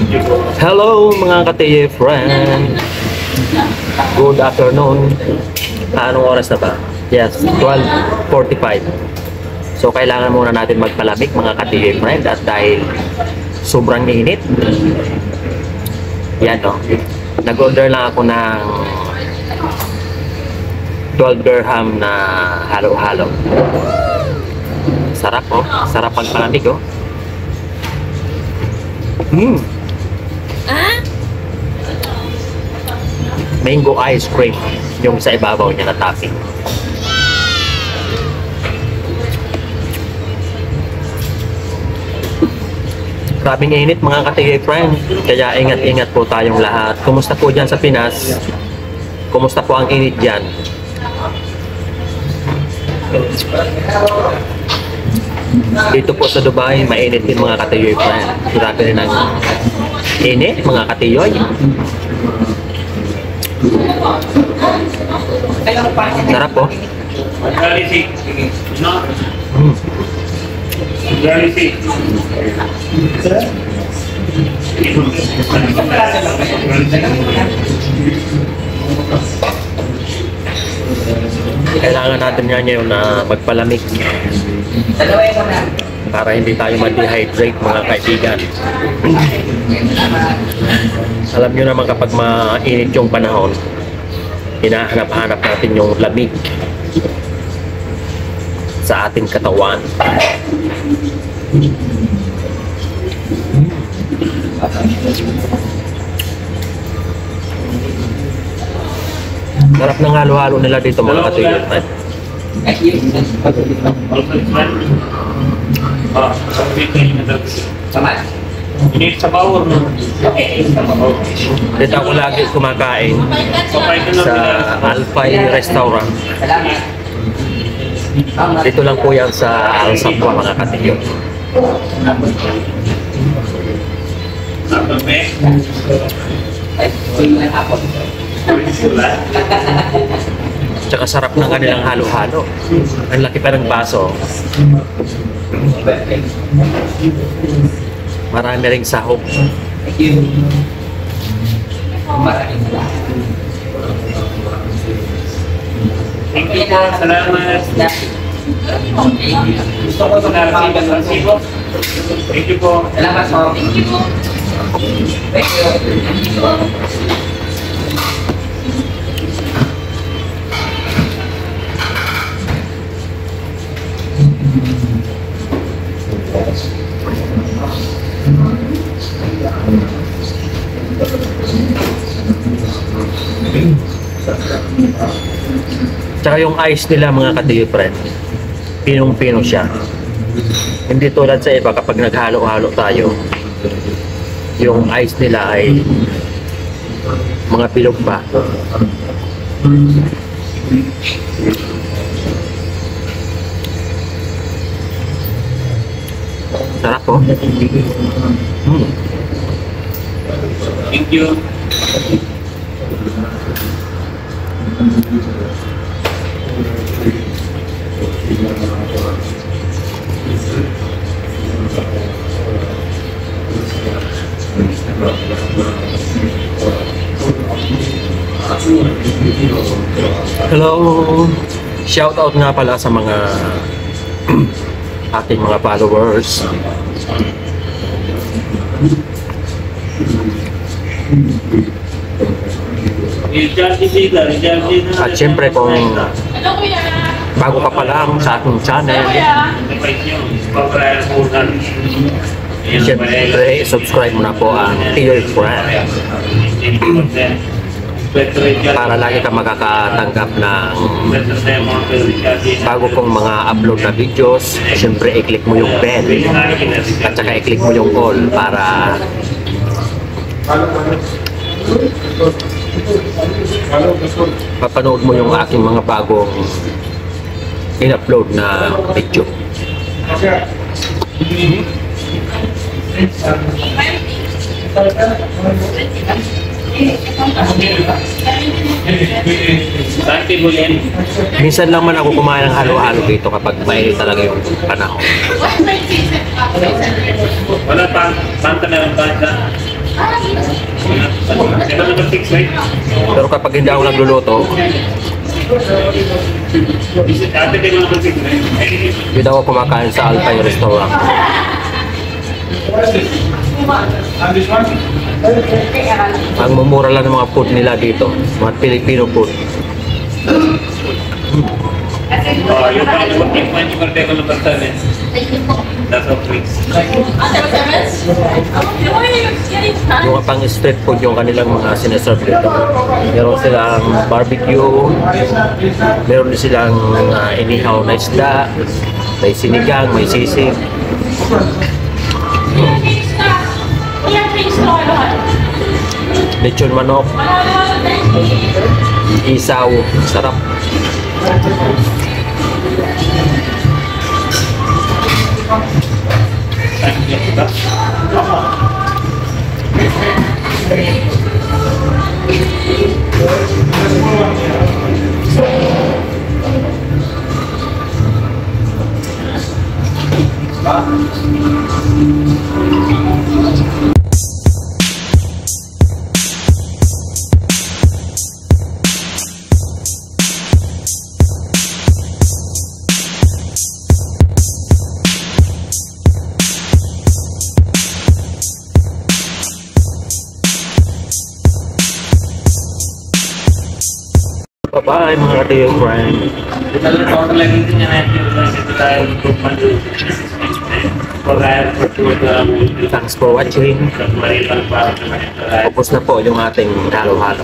Hello mga katiye friend. Good afternoon. Anong oras na ba? Yes, 12:45. So kailangan muna natin magpalamig mga katiye friend at dahil sobrang init. Yan no. Nag-order lang ako ng 12 dirham na halo-halo. Sarap oh. Sarap pagpalamig oh. Mango ice cream yung sa ibabaw niya na topping. Grabing init mga katigay friend, kaya ingat-ingat po tayong lahat. Kumusta po dyan sa Pinas? Kumusta po ang init dyan? Dito po sa Dubai, mainit din mga katiyoy friend. Grabe rin ang init mga katiyoy. Sarap po. Kailangan natin nga ngayon na magpalamig para hindi tayo ma-dehydrate mga kaibigan. Alam nyo naman kapag mainit yung panahon, hinahanap-hanap natin yung lamig sa ating katawan. Sarap ng halo-halo nila dito mga katiyoy. Ini sa bawor no? Dito ako lagi kumakain sa Alfay Restaurant. Dito lang po yan sa Al Safwa mga katiyoy. Tsaka sarap ng kanilang halo-halo. Ang laki pa ng baso. Marami ring sahog. Thank you po. Salamat. Gusto ko sa narasigan ng sibo. Thank you po. Salamat po. Thank you po. Thank you. Tsaka yung ice nila mga katiyo friend, pinong-pino siya. Hindi tulad sa iba kapag naghalo-halo tayo, yung ice nila ay mga bilog pa. Sarap po. Thank you. Hello! Shout out nga pala sa mga ating mga followers. At syempre kung bago ka pa lang sa ating channel, syempre subscribe mo na po ang Tier Friend para lagi ka makakatanggap ng bago kong mga upload na videos. Syempre i-click mo yung bell at saka i-click mo yung all para papanood mo yung aking mga bagong in-upload na video. Minsan lang man ako kumain ng halo-halo dito kapag mainit talaga yung panahon. Wala pa, banta na lang banta. Number 6, right? Pero kapag hindi ako nagluluto, Ate, table number 6, right? hindi ako kumakain sa Alpay Restaurant. And this one? Ang mumura lang ng mga food nila dito, mga Filipino food. Yung pa yung table number 7. That's all, please. Yung pang street food yung kanilang mga sinaserve dito. Meron silang barbecue, meron din silang inihaw na isda, may sinigang, may sisig. Lechon manok, isaw, sarap. Bye-bye mga ka-Teo friend. Thanks for watching. Tapos na po yung ating halo-halo.